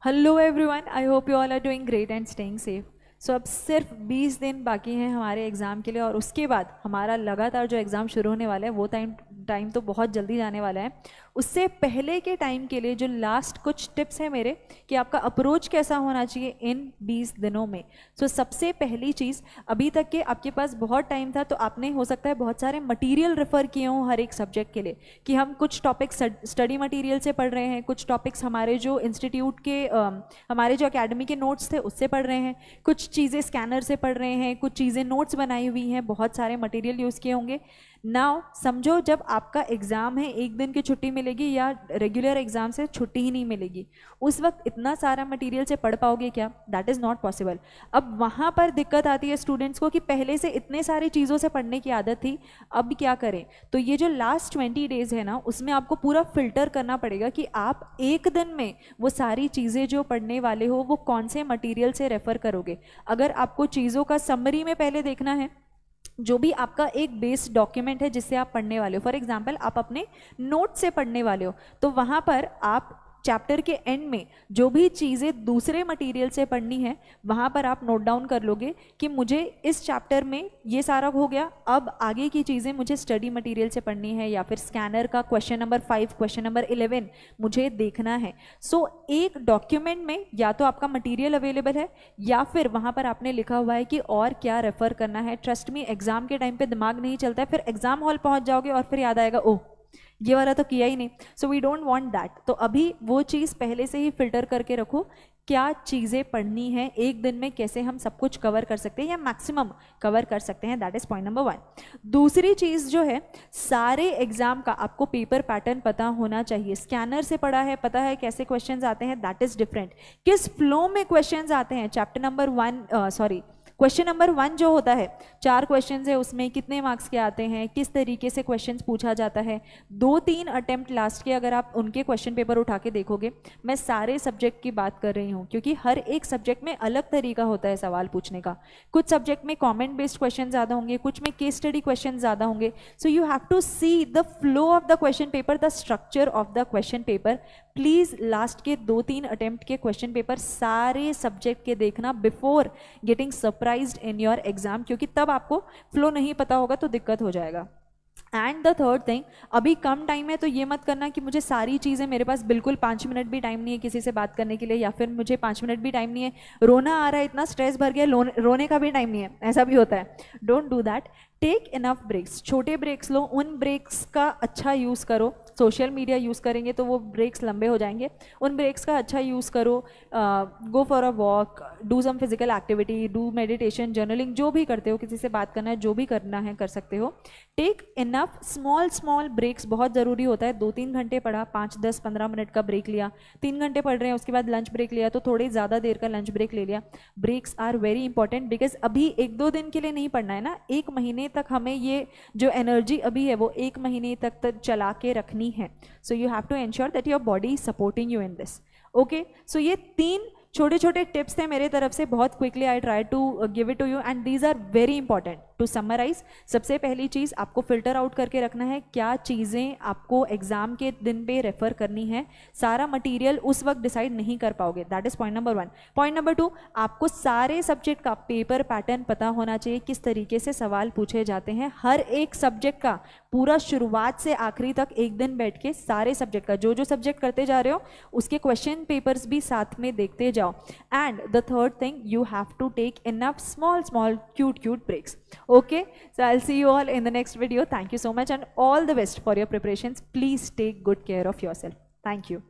Hello everyone, I hope you all are doing great and staying safe. So अब सिर्फ 20 दिन बाकी हैं हमारे एग्ज़ाम के लिए, और उसके बाद हमारा लगातार जो एग्ज़ाम शुरू होने वाला है वो टाइम टाइम तो बहुत जल्दी जाने वाला है। उससे पहले के टाइम के लिए जो लास्ट कुछ टिप्स हैं मेरे कि आपका अप्रोच कैसा होना चाहिए इन 20 दिनों में। सबसे पहली चीज़, अभी तक के आपके पास बहुत टाइम था तो आपने हो सकता है बहुत सारे मटेरियल रेफ़र किए हों हर एक सब्जेक्ट के लिए, कि हम कुछ टॉपिक्स स्टडी मटेरियल से पढ़ रहे हैं, कुछ टॉपिक्स हमारे जो इंस्टीट्यूट के हमारे जो अकेडमी के नोट्स थे उससे पढ़ रहे हैं, कुछ चीज़ें स्कैनर से पढ़ रहे हैं, कुछ चीज़ें नोट्स बनाई हुई हैं, बहुत सारे मटेरियल यूज़ किए होंगे। नाउ समझो, जब आपका एग्ज़ाम है, एक दिन की छुट्टी मिलेगी या रेगुलर एग्ज़ाम से छुट्टी ही नहीं मिलेगी, उस वक्त इतना सारा मटेरियल से पढ़ पाओगे क्या? That is not possible. अब वहाँ पर दिक्कत आती है स्टूडेंट्स को कि पहले से इतने सारी चीज़ों से पढ़ने की आदत थी, अब क्या करें? तो ये जो लास्ट 20 डेज़ है ना, उसमें आपको पूरा फिल्टर करना पड़ेगा कि आप एक दिन में वो सारी चीज़ें जो पढ़ने वाले हो वो कौन से मटेरियल से रेफ़र करोगे। अगर आपको चीज़ों का समरी में पहले देखना है, जो भी आपका एक बेस डॉक्यूमेंट है जिससे आप पढ़ने वाले हो, फॉर एग्जांपल आप अपने नोट से पढ़ने वाले हो, तो वहाँ पर आप चैप्टर के एंड में जो भी चीज़ें दूसरे मटेरियल से पढ़नी है वहाँ पर आप नोट डाउन कर लोगे कि मुझे इस चैप्टर में ये सारा हो गया, अब आगे की चीज़ें मुझे स्टडी मटेरियल से पढ़नी है, या फिर स्कैनर का क्वेश्चन नंबर 5, क्वेश्चन नंबर 11 मुझे देखना है। एक डॉक्यूमेंट में या तो आपका मटेरियल अवेलेबल है या फिर वहाँ पर आपने लिखा हुआ है कि और क्या रेफ़र करना है। ट्रस्ट मी, एग्ज़ाम के टाइम पे दिमाग नहीं चलता है, फिर एग्ज़ाम हॉल पहुँच जाओगे और फिर याद आएगा, ओह ये वाला तो किया ही नहीं। So we don't want that. तो अभी वो चीज़ पहले से ही फिल्टर करके रखो, क्या चीज़ें पढ़नी है, एक दिन में कैसे हम सब कुछ कवर कर सकते हैं या मैक्सिमम कवर कर सकते हैं। That is point number 1। दूसरी चीज़ जो है, सारे एग्जाम का आपको पेपर पैटर्न पता होना चाहिए। स्कैनर से पढ़ा है, पता है कैसे क्वेश्चंस आते हैं, दैट इज़ डिफरेंट। किस फ्लो में क्वेश्चंस आते हैं, चैप्टर नंबर 1 क्वेश्चन नंबर 1 जो होता है, 4 क्वेश्चन है, उसमें कितने मार्क्स के आते हैं, किस तरीके से क्वेश्चन पूछा जाता है। 2-3 अटेम्प्ट लास्ट के अगर आप उनके क्वेश्चन पेपर उठा के देखोगे, मैं सारे सब्जेक्ट की बात कर रही हूँ क्योंकि हर एक सब्जेक्ट में अलग तरीका होता है सवाल पूछने का। कुछ सब्जेक्ट में कॉमेंट बेस्ड क्वेश्चन ज़्यादा होंगे, कुछ में केस स्टडी क्वेश्चन ज़्यादा होंगे। So you have to see the flow of the question paper, the structure of the question paper. Please last के 2-3 अटेम्प्ट के क्वेश्चन पेपर सारे सब्जेक्ट के देखना before getting surprised in your exam, क्योंकि तब आपको फ्लो नहीं पता होगा तो दिक्कत हो जाएगा। एंड द थर्ड थिंग, अभी कम टाइम है तो ये मत करना कि मुझे सारी चीज़ें, मेरे पास बिल्कुल 5 मिनट भी टाइम नहीं है किसी से बात करने के लिए, या फिर मुझे 5 मिनट भी टाइम नहीं है, रोना आ रहा है, इतना स्ट्रेस भर गया, रोने का भी टाइम नहीं है, ऐसा भी होता है। Don't do that. Take enough breaks, छोटे ब्रेक्स लो, उन ब्रेक्स का अच्छा यूज़ करो। सोशल मीडिया यूज़ करेंगे तो वो ब्रेक्स लंबे हो जाएंगे, उन ब्रेक्स का अच्छा यूज़ करो। Go for a walk, do some physical activity, do meditation, journaling, जो भी करते हो, किसी से बात करना है, जो भी करना है कर सकते हो। टेक इनफ स्मॉल ब्रेक्स, बहुत ज़रूरी होता है। 2-3 घंटे पढ़ा, 5-10-15 मिनट का ब्रेक लिया, 3 घंटे पढ़ रहे हैं उसके बाद लंच ब्रेक लिया तो थोड़ी ज़्यादा देर का लंच ब्रेक ले लिया। Breaks are very important, because अभी 1-2 दिन के लिए नहीं पढ़ना है ना, 1 महीने तक हमें ये जो एनर्जी अभी है वो 1 महीने तक चला के रखनी है। So you have to ensure that your body is supporting you in this. Okay, so ये 3 छोटे छोटे टिप्स थे मेरे तरफ से, बहुत quickly I try to give it to you and these are very important to summarize. सबसे पहली चीज़, आपको फिल्टर आउट करके रखना है क्या चीज़ें आपको एग्जाम के दिन पे रेफर करनी है। सारा मटेरियल उस वक्त डिसाइड नहीं कर पाओगे, that is point number 1। Point number 2, आपको सारे सब्जेक्ट का पेपर पैटर्न पता होना चाहिए, किस तरीके से सवाल पूछे जाते हैं हर एक सब्जेक्ट का, पूरा शुरुआत से आखिरी तक एक दिन बैठ के सारे सब्जेक्ट का, जो जो सब्जेक्ट करते जा रहे हो उसके क्वेश्चन पेपर्स भी साथ में देखते जाओ। And the third thing, you have to take enough small cute breaks. Okay, so I'll see you all in the next video. Thank you so much and all the best for your preparations. Please take good care of yourself. Thank you.